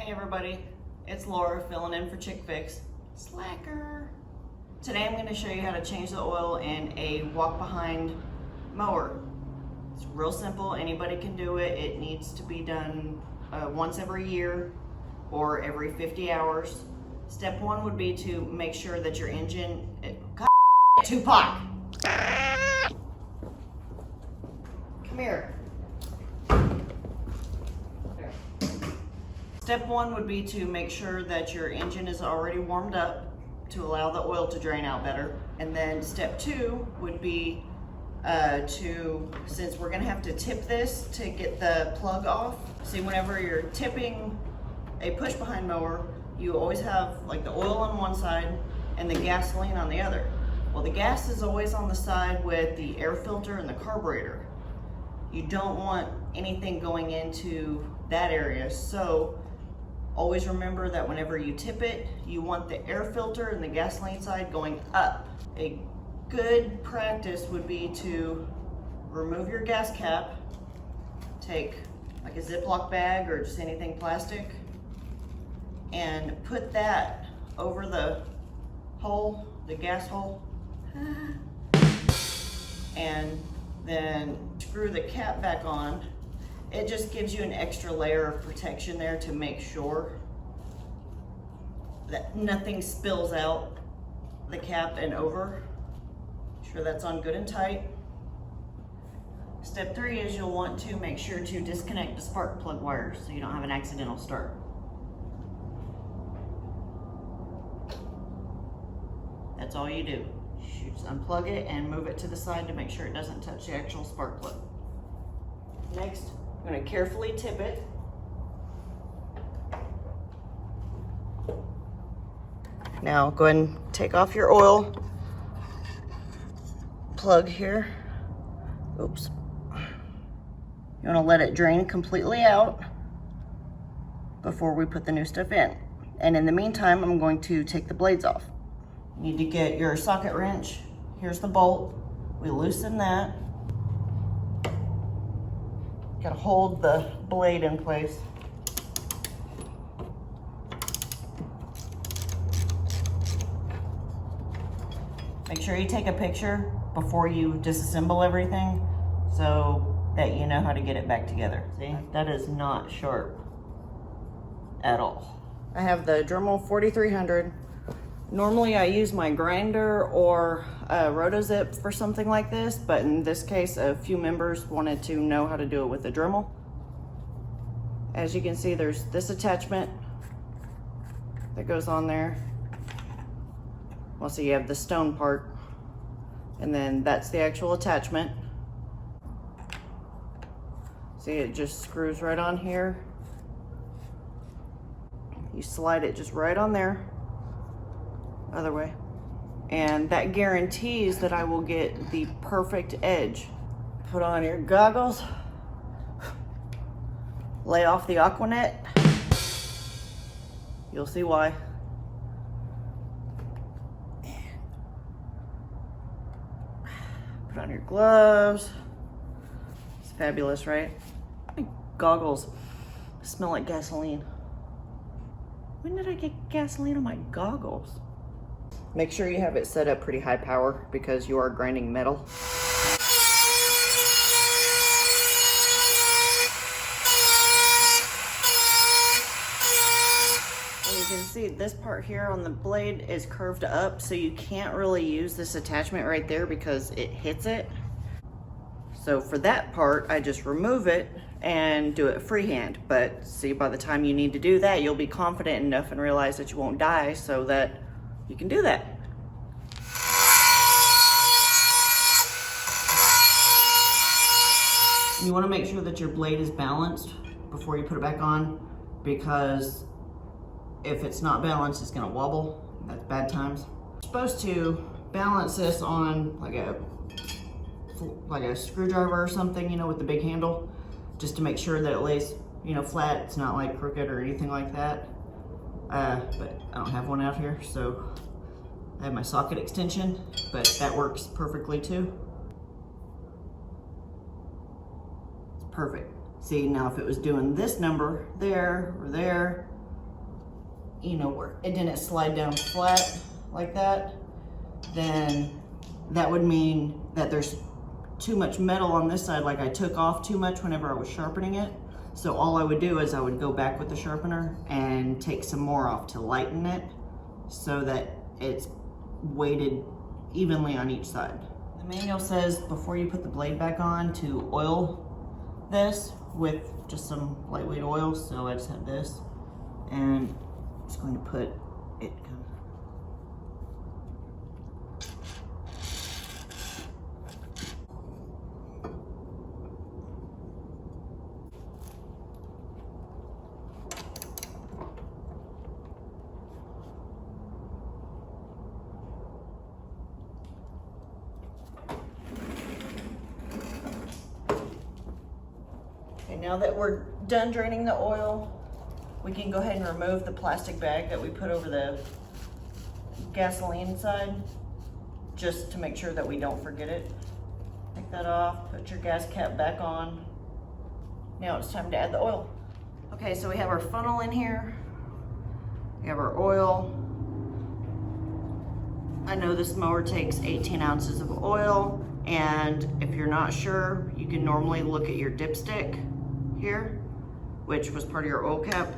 Hey everybody, it's Laura filling in for Chick Fix. Slacker. Today I'm going to show you how to change the oil in a walk behind mower. It's real simple, anybody can do it. It needs to be done once every year or every 50 hours. Step one would be to make sure that your engine, Tupac! Come here. Step one would be to make sure that your engine is already warmed up to allow the oil to drain out better. And then step two would be since we're gonna have to tip this to get the plug off. See, whenever you're tipping a push behind mower, you always have like the oil on one side and the gasoline on the other. Well, the gas is always on the side with the air filter and the carburetor. You don't want anything going into that area, so always remember that whenever you tip it, you want the air filter and the gasoline side going up. A good practice would be to remove your gas cap, take like a Ziploc bag or just anything plastic, and put that over the hole, the gas hole, and then screw the cap back on. It just gives you an extra layer of protection there to make sure that nothing spills out the cap and over. Make sure that's on good and tight. Step three is you'll want to make sure to disconnect the spark plug wires so you don't have an accidental start. That's all you do. You just unplug it and move it to the side to make sure it doesn't touch the actual spark plug. Next, I'm going to carefully tip it. Now go ahead and take off your oil plug here. Oops. You want to let it drain completely out before we put the new stuff in. And in the meantime, I'm going to take the blades off. You need to get your socket wrench. Here's the bolt. We loosen that. Gotta hold the blade in place. Make sure you take a picture before you disassemble everything so that you know how to get it back together. See, that is not sharp at all. I have the Dremel 4300. Normally I use my grinder or a rotozip for something like this, but in this case a few members wanted to know how to do it with a Dremel. As you can see, there's this attachment that goes on there. Well, so you have the stone part, and then that's the actual attachment. See, it just screws right on here. You slide it just right on there. Other way, and that guarantees that I will get the perfect edge. Put on your goggles, lay off the Aquanet, you'll see why. Put on your gloves. It's fabulous, right? My goggles smell like gasoline. When did I get gasoline on my goggles? Make sure you have it set up pretty high power because you are grinding metal. And you can see this part here on the blade is curved up, so you can't really use this attachment right there because it hits it. So for that part, I just remove it and do it freehand. But see, by the time you need to do that, you'll be confident enough and realize that you won't die so that you can do that. You want to make sure that your blade is balanced before you put it back on, because if it's not balanced, it's going to wobble. That's bad times. You're supposed to balance this on like a screwdriver or something, you know, with the big handle, just to make sure that it lays, you know, flat. It's not like crooked or anything like that. But I don't have one out here, so I have my socket extension, but that works perfectly too. It's perfect. See, now if it was doing this number there or there, you know, where it didn't slide down flat like that, then that would mean that there's too much metal on this side, like I took off too much whenever I was sharpening it. So all I would do is I would go back with the sharpener and take some more off to lighten it so that it's weighted evenly on each side. The manual says before you put the blade back on to oil this with just some lightweight oil, so I just have this, and I'm just going to put it kind of. Okay, now that we're done draining the oil, we can go ahead and remove the plastic bag that we put over the gasoline side, just to make sure that we don't forget it. Take that off, put your gas cap back on. Now it's time to add the oil. Okay, so we have our funnel in here. We have our oil. I know this mower takes 18 ounces of oil, and if you're not sure, you can normally look at your dipstick here, which was part of your oil cap.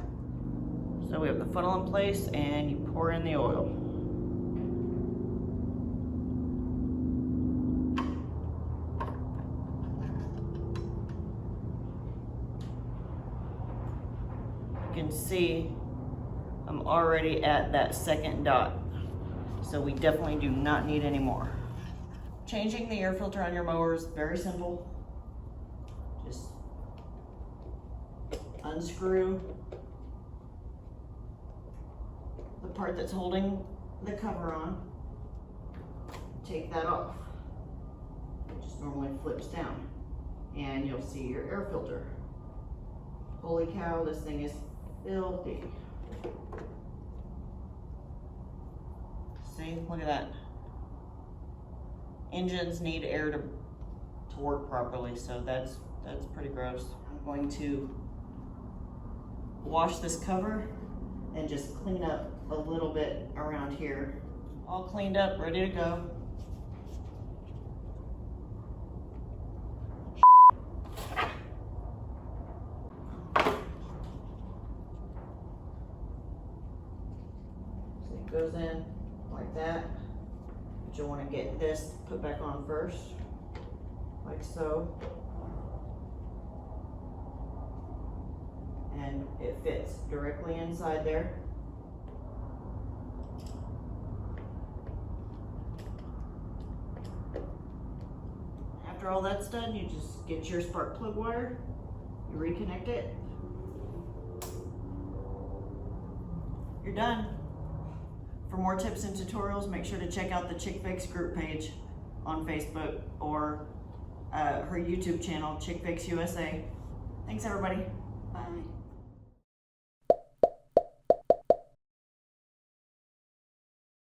So we have the funnel in place and you pour in the oil. You can see I'm already at that second dot. So we definitely do not need any more. Changing the air filter on your mower is very simple. Just unscrew the part that's holding the cover on. Take that off. It just normally flips down and you'll see your air filter. Holy cow, this thing is filthy. See, look at that. Engines need air to work properly, so that's pretty gross. I'm going to wash this cover and just clean up a little bit around here. All cleaned up, ready to go. So it goes in like that. But you'll want to get this put back on first, like so. And it fits directly inside there. After all that's done, you just get your spark plug wire, you reconnect it, you're done. For more tips and tutorials, make sure to check out the Chick Fix group page on Facebook or her YouTube channel, Chick Fix USA. Thanks everybody. Bye.